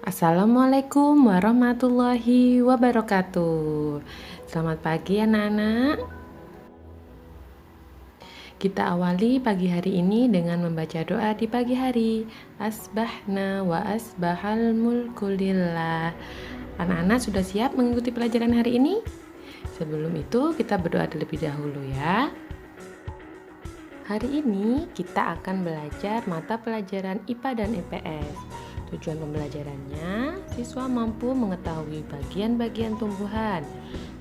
Assalamualaikum warahmatullahi wabarakatuh. Selamat pagi anak-anak. Kita awali pagi hari ini dengan membaca doa di pagi hari. Asbahna wa asbahal mulku lillah. Anak-anak sudah siap mengikuti pelajaran hari ini? Sebelum itu kita berdoa terlebih dahulu ya. Hari ini kita akan belajar mata pelajaran IPA dan IPS. Tujuan pembelajarannya, siswa mampu mengetahui bagian-bagian tumbuhan.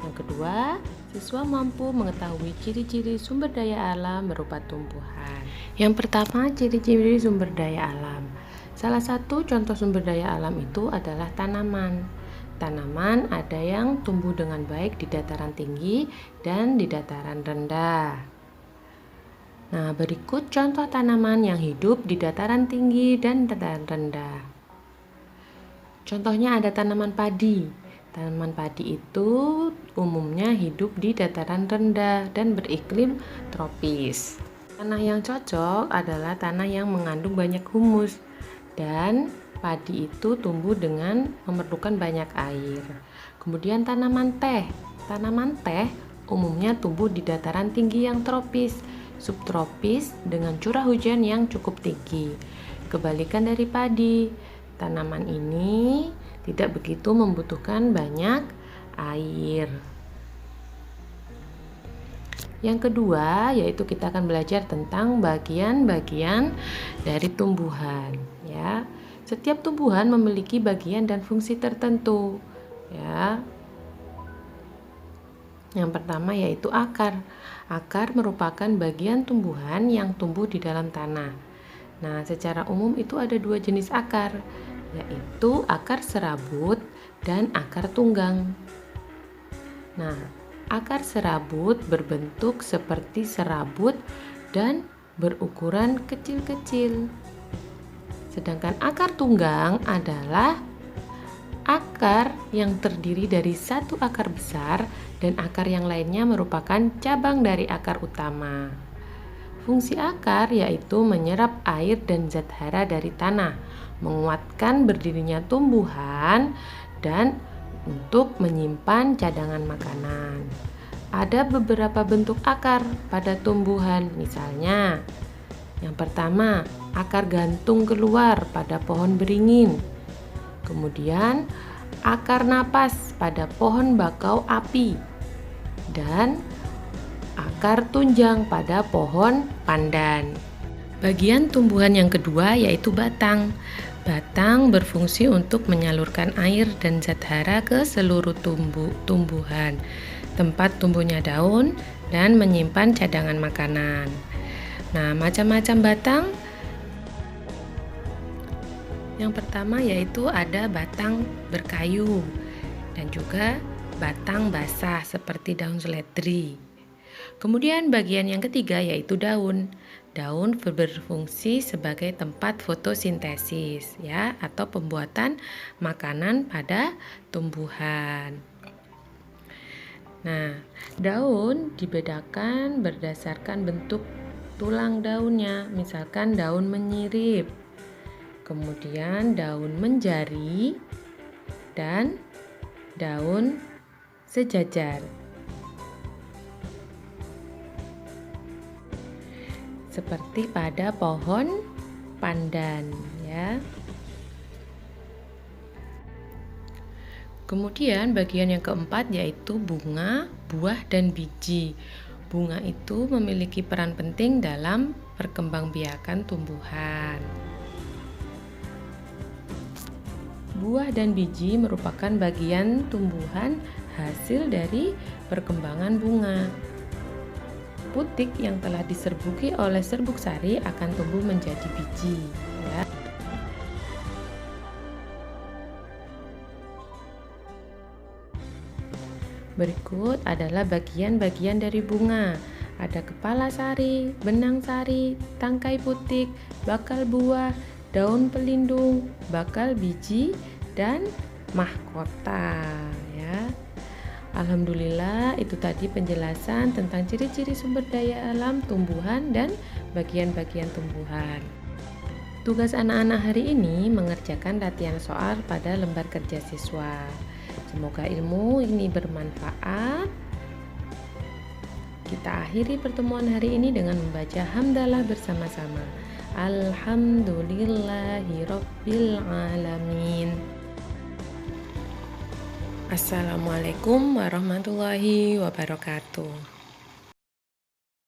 Yang kedua, siswa mampu mengetahui ciri-ciri sumber daya alam berupa tumbuhan. Yang pertama, ciri-ciri sumber daya alam. Salah satu contoh sumber daya alam itu adalah tanaman. Tanaman ada yang tumbuh dengan baik di dataran tinggi dan di dataran rendah. Nah, berikut contoh tanaman yang hidup di dataran tinggi dan dataran rendah. Contohnya ada tanaman padi. Tanaman padi itu umumnya hidup di dataran rendah dan beriklim tropis. Tanah yang cocok adalah tanah yang mengandung banyak humus dan padi itu tumbuh dengan memerlukan banyak air. Kemudian tanaman teh. Tanaman teh umumnya tumbuh di dataran tinggi yang tropis, subtropis dengan curah hujan yang cukup tinggi. Kebalikan dari padi, tanaman ini tidak begitu membutuhkan banyak air. Yang kedua, yaitu kita akan belajar tentang bagian-bagian dari tumbuhan, ya. Setiap tumbuhan memiliki bagian dan fungsi tertentu, ya. Yang pertama yaitu akar. Akar merupakan bagian tumbuhan yang tumbuh di dalam tanah. Nah, secara umum itu ada dua jenis akar, yaitu akar serabut dan akar tunggang. Nah, akar serabut berbentuk seperti serabut dan berukuran kecil-kecil. Sedangkan akar tunggang adalah akar yang terdiri dari satu akar besar dan akar yang lainnya merupakan cabang dari akar utama. Fungsi akar yaitu menyerap air dan zat hara dari tanah, menguatkan berdirinya tumbuhan, dan untuk menyimpan cadangan makanan. Ada beberapa bentuk akar pada tumbuhan, misalnya yang pertama, akar gantung keluar pada pohon beringin. Kemudian, akar napas pada pohon bakau api. Dan akar tunjang pada pohon pandan. Bagian tumbuhan yang kedua yaitu batang. Batang berfungsi untuk menyalurkan air dan zat hara ke seluruh tumbuhan, tempat tumbuhnya daun, dan menyimpan cadangan makanan. Nah, macam-macam batang. Yang pertama yaitu ada batang berkayu dan juga batang basah seperti daun seledri. Kemudian bagian yang ketiga yaitu daun. Daun berfungsi sebagai tempat fotosintesis, ya, atau pembuatan makanan pada tumbuhan. Nah, daun dibedakan berdasarkan bentuk tulang daunnya, misalkan daun menyirip, kemudian daun menjari, dan daun sejajar. Seperti pada pohon pandan, ya. Kemudian bagian yang keempat yaitu bunga, buah, dan biji. Bunga itu memiliki peran penting dalam perkembangbiakan tumbuhan. Buah dan biji merupakan bagian tumbuhan hasil dari perkembangan bunga. Putik yang telah diserbuki oleh serbuk sari akan tumbuh menjadi biji, ya. Berikut adalah bagian-bagian dari bunga. Ada kepala sari, benang sari, tangkai putik, bakal buah, daun pelindung, bakal biji, dan mahkota, ya. Alhamdulillah, itu tadi penjelasan tentang ciri-ciri sumber daya alam tumbuhan dan bagian-bagian tumbuhan. Tugas anak-anak hari ini mengerjakan latihan soal pada lembar kerja siswa. Semoga ilmu ini bermanfaat. Kita akhiri pertemuan hari ini dengan membaca hamdalah bersama-sama. Alhamdulillahirabbil alamin. Assalamualaikum warahmatullahi wabarakatuh.